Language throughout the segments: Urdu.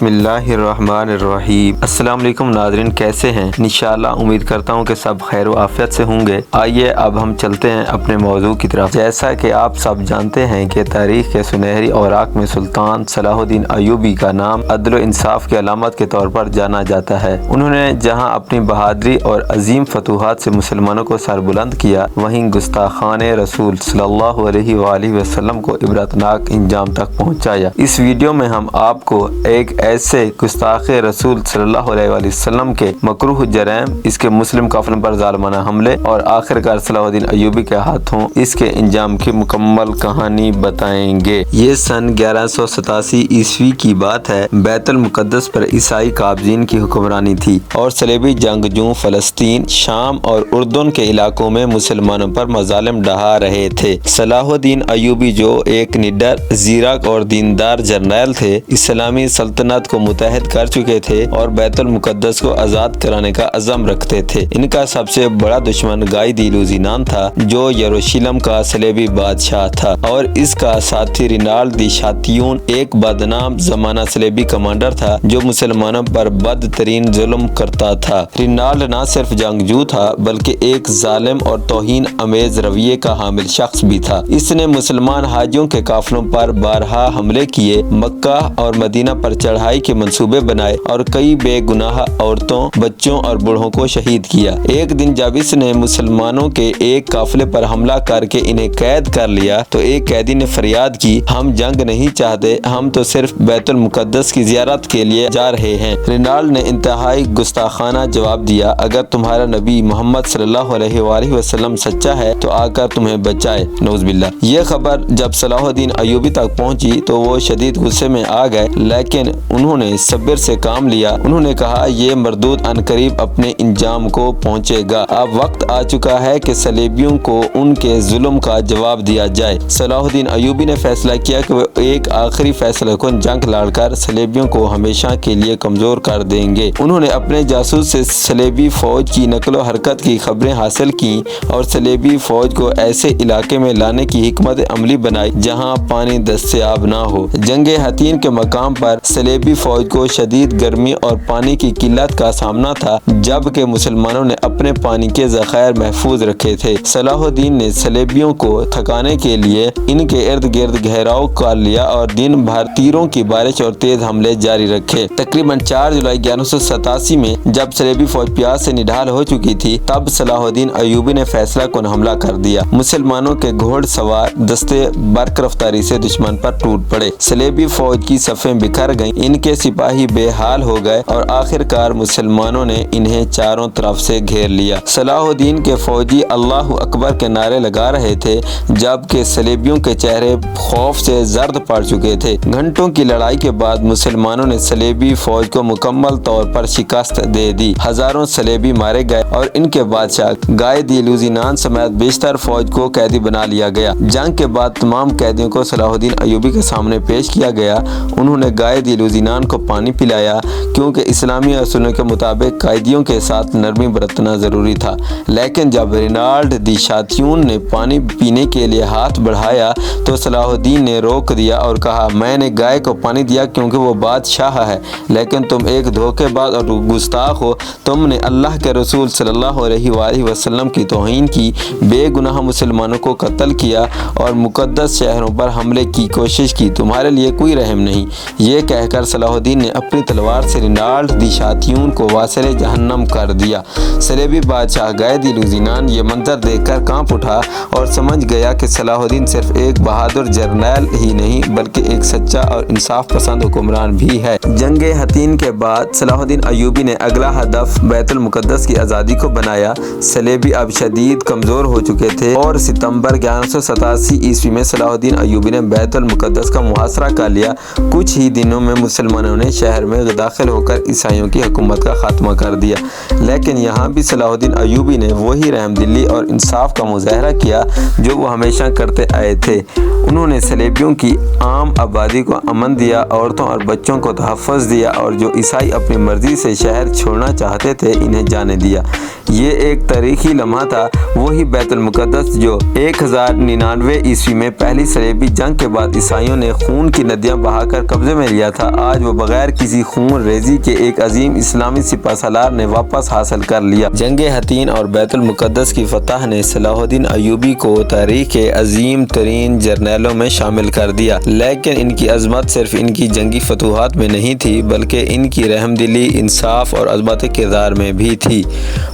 بسم اللہ الرحمن الرحیم۔ السلام علیکم ناظرین، کیسے ہیں؟ انشاءاللہ امید کرتا ہوں کہ سب خیر و عافیت سے ہوں گے۔ آئیے اب ہم چلتے ہیں اپنے موضوع کی طرف۔ جیسا کہ آپ سب جانتے ہیں کہ تاریخ کے سنہری اوراق میں سلطان صلاح الدین ایوبی کا نام عدل و انصاف کی علامت کے طور پر جانا جاتا ہے۔ انہوں نے جہاں اپنی بہادری اور عظیم فتوحات سے مسلمانوں کو سربلند کیا، وہیں گستاخان رسول صلی اللہ علیہ وآلہ وسلم کو عبرتناک انجام تک پہنچایا۔ اس ویڈیو میں ہم آپ کو ایک ایسے گستاخ رسول صلی اللہ علیہ وآلہ وسلم کے مکروہ جرائم، اس کے مسلم قافلے پر ظالمانہ حملے اور آخرکار صلاح الدین ایوبی کے ہاتھوں اس کے انجام کی مکمل کہانی بتائیں گے۔ یہ سن 1187 عیسوی کی بات ہے۔ بیت المقدس پر عیسائی قابضین کی حکمرانی تھی اور صلیبی جنگجو فلسطین، شام اور اردن کے علاقوں میں مسلمانوں پر مظالم ڈھا رہے تھے۔ صلاح الدین ایوبی جو ایک نڈر، زیرک اور دیندار جرنیل تھے، اسلامی سلطنت کو متحد کر چکے تھے اور بیت المقدس کو آزاد کرانے کا عزم رکھتے تھے۔ ان کا سب سے بڑا دشمن گائے دی لوزینان تھا، جو یروشلم کا صلیبی بادشاہ تھا، اور اس کا ساتھی رینالڈ دی شاتیون ایک بدنام زمانہ صلیبی کمانڈر تھا جو مسلمانوں پر بدترین ظلم کرتا تھا۔ رینالڈ نہ صرف جنگجو تھا بلکہ ایک ظالم اور توہین امیز رویے کا حامل شخص بھی تھا۔ اس نے مسلمان حاجیوں کے قافلوں پر بارہا حملے کیے، مکہ اور مدینہ پر چڑھائی کے منصوبے بنائے اور کئی بے گناہ عورتوں، بچوں اور بوڑھوں کو شہید کیا۔ ایک دن جب اس نے مسلمانوں کے ایک قافلے پر حملہ کر کے انہیں قید کر لیا تو ایک قیدی نے فریاد کی، ہم جنگ نہیں چاہتے، ہم تو صرف بیت المقدس کی زیارت کے لیے جا رہے ہیں۔ رینالڈ نے انتہائی گستاخانہ جواب دیا، اگر تمہارا نبی محمد صلی اللہ علیہ وآلہ وسلم سچا ہے تو آ کر تمہیں بچائے، نعوذ باللہ۔ یہ خبر جب صلاح الدین ایوبی تک پہنچی تو وہ شدید غصے میں آ گئے، لیکن انہوں نے صبر سے کام لیا۔ انہوں نے کہا، یہ مردود عنقریب اپنے انجام کو پہنچے گا۔ اب وقت آ چکا ہے کہ صلیبیوں کو ان کے ظلم کا جواب دیا جائے۔ صلاح الدین ایوبی نے فیصلہ کیا کہ وہ ایک آخری فیصلہ کن جنگ لڑ کر صلیبیوں کو ہمیشہ کے لیے کمزور کر دیں گے۔ انہوں نے اپنے جاسوس سے صلیبی فوج کی نقل و حرکت کی خبریں حاصل کی اور صلیبی فوج کو ایسے علاقے میں لانے کی حکمت عملی بنائی جہاں پانی دستیاب نہ ہو۔ جنگ حطین کے مقام پر صلیبی فوج کو شدید گرمی اور پانی کی قلت کا سامنا تھا، جبکہ مسلمانوں نے اپنے پانی کے ذخائر محفوظ رکھے تھے۔ صلاح الدین نے صلیبیوں کو تھکانے کے لیے ان کے ارد گرد گھیراؤ کر لیا اور دن بھر تیروں کی بارش اور تیز حملے جاری رکھے۔ تقریباً 4 جولائی 1187 میں جب صلیبی فوج پیاس سے نڈھال ہو چکی تھی، تب صلاح الدین ایوبی نے فیصلہ کن حملہ کر دیا۔ مسلمانوں کے گھوڑ سوار دستے برق رفتاری سے دشمن پر ٹوٹ پڑے، صلیبی فوج کی صفیں بکھر گئیں، ان کے سپاہی بے حال ہو گئے اور آخرکار مسلمانوں نے انہیں چاروں طرف سے گھیر لیا۔ صلاح الدین کے فوجی اللہ اکبر کے نعرے لگا رہے تھے، جبکہ صلیبیوں کے چہرے خوف سے زرد پڑ چکے تھے۔ گھنٹوں کی لڑائی کے بعد مسلمانوں نے صلیبی فوج کو مکمل طور پر شکست دے دی، ہزاروں صلیبی مارے گئے اور ان کے بادشاہ گائے دی لوزینان سمیت بیشتر فوج کو قیدی بنا لیا گیا۔ جنگ کے بعد تمام قیدیوں کو صلاح الدین ایوبی کے سامنے پیش کیا گیا۔ انہوں نے گائے دی لوزینان کو پانی پلایا، کیونکہ اسلامی اصولوں کے مطابق قیدیوں کے ساتھ نرمی برتنا ضروری تھا۔ لیکن جب رینالڈ دی شاتیون نے پانی پینے کے لیے ہاتھ بڑھایا تو صلاح الدین نے روک دیا اور کہا، میں نے گائے کو پانی دیا کیونکہ وہ بادشاہ ہے، لیکن تم ایک دھوکے باز اور گستاخ ہو۔ تم نے اللہ کے رسول صلی اللہ علیہ وآلہ وسلم کی توہین کی، بے گناہ مسلمانوں کو قتل کیا اور مقدس شہروں پر حملے کی کوشش کی، تمہارے لیے کوئی رحم نہیں۔ یہ کہہ کر صلاح الدین نے اپنی تلوار سے رینالڈ دی شاتیون کو واصل جہنم کر دیا۔ صلیبی بادشاہ گائے دی لوزینان یہ منظر دیکھ کر کانپ اٹھا اور سمجھ گیا کہ صلاح الدین صرف ایک بہادر جرنیل ہی نہیں بلکہ ایک سچا اور انصاف پسند حکمران بھی ہے۔ جنگ حطین کے بعد صلاح الدین ایوبی نے اگلا ہدف بیت المقدس کی آزادی کو بنایا۔ صلیبی اب شدید کمزور ہو چکے تھے اور ستمبر 1187 عیسوی میں صلاح الدین ایوبی نے بیت المقدس کا محاصرہ کر لیا۔ کچھ ہی دنوں میں مسلمانوں نے شہر میں داخل ہو کر عیسائیوں کی حکومت کا خاتمہ کر دیا، لیکن یہاں بھی صلاح الدین ایوبی نے وہی رحم دلی اور انصاف کا مظاہرہ کیا جو وہ ہمیشہ کرتے آئے تھے۔ انہوں نے صلیبیوں کی عام آبادی کو امن دیا، عورتوں اور بچوں کو تحفظ دیا اور جو عیسائی اپنی مرضی سے شہر چھوڑنا چاہتے تھے انہیں جانے دیا۔ یہ ایک تاریخی لمحہ تھا، وہی بیت المقدس جو 1099 عیسوی میں پہلی صلیبی جنگ کے بعد عیسائیوں نے خون کی ندیاں بہا کر قبضے میں لیا تھا، آج وہ بغیر کسی خون ریزی کے ایک عظیم اسلامی سپہ سالار نے واپس حاصل کر لیا۔ جنگ حطین اور بیت المقدس کی فتح نے صلاح الدین ایوبی کو تاریخ کے عظیم ترین جرنیلوں میں شامل کر دیا، لیکن ان کی عظمت صرف ان کی جنگی فتوحات میں نہیں تھی بلکہ ان کی رحم دلی، انصاف اور عظمت کردار میں بھی تھی۔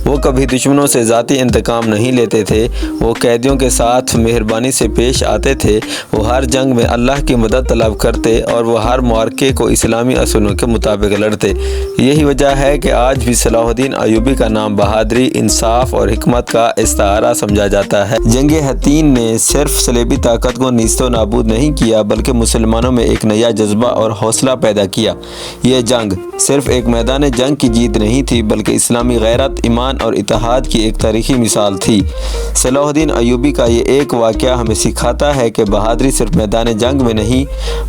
وہ کبھی دشمنوں سے ذاتی انتقام نہیں لیتے تھے، وہ قیدیوں کے ساتھ مہربانی سے پیش آتے تھے، وہ ہر جنگ میں اللہ کی مدد طلب کرتے اور وہ ہر معرکے کو اسلامی اصولوں کے مطابق لڑتے۔ یہی وجہ ہے کہ آج بھی صلاح الدین ایوبی کا نام بہادری، انصاف اور حکمت کا استعارہ سمجھا جاتا ہے۔ جنگ حطین نے صرف صلیبی طاقت کو نیست و نابود نہیں کیا بلکہ مسلمانوں میں ایک نیا جذبہ اور حوصلہ پیدا کیا۔ یہ جنگ صرف ایک میدان جنگ کی جیت نہیں تھی بلکہ اسلامی غیرت، ایمان اور اتحاد کی ایک تاریخی مثال تھی۔ صلاح الدین ایوبی کا یہ ایک واقعہ ہمیں سکھاتا ہے کہ بہادری صرف میدان جنگ میں نہیں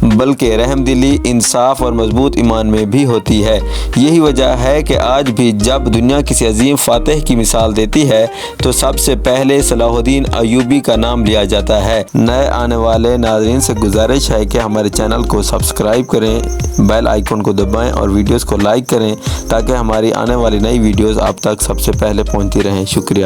بلکہ رحم دلی، انصاف اور مضبوط ایمان میں بھی ہوتی ہے۔ یہی وجہ ہے کہ آج بھی جب دنیا کسی عظیم فاتح کی مثال دیتی ہے تو سب سے پہلے صلاح الدین ایوبی کا نام لیا جاتا ہے۔ نئے آنے والے ناظرین سے گزارش ہے کہ ہمارے چینل کو سبسکرائب کریں، بیل آئیکن کو دبائیں اور ویڈیوز کو لائک کریں تاکہ ہماری آنے والی نئی ویڈیوز آپ تک سب سے پہلے پہنچتی رہیں۔ شکریہ۔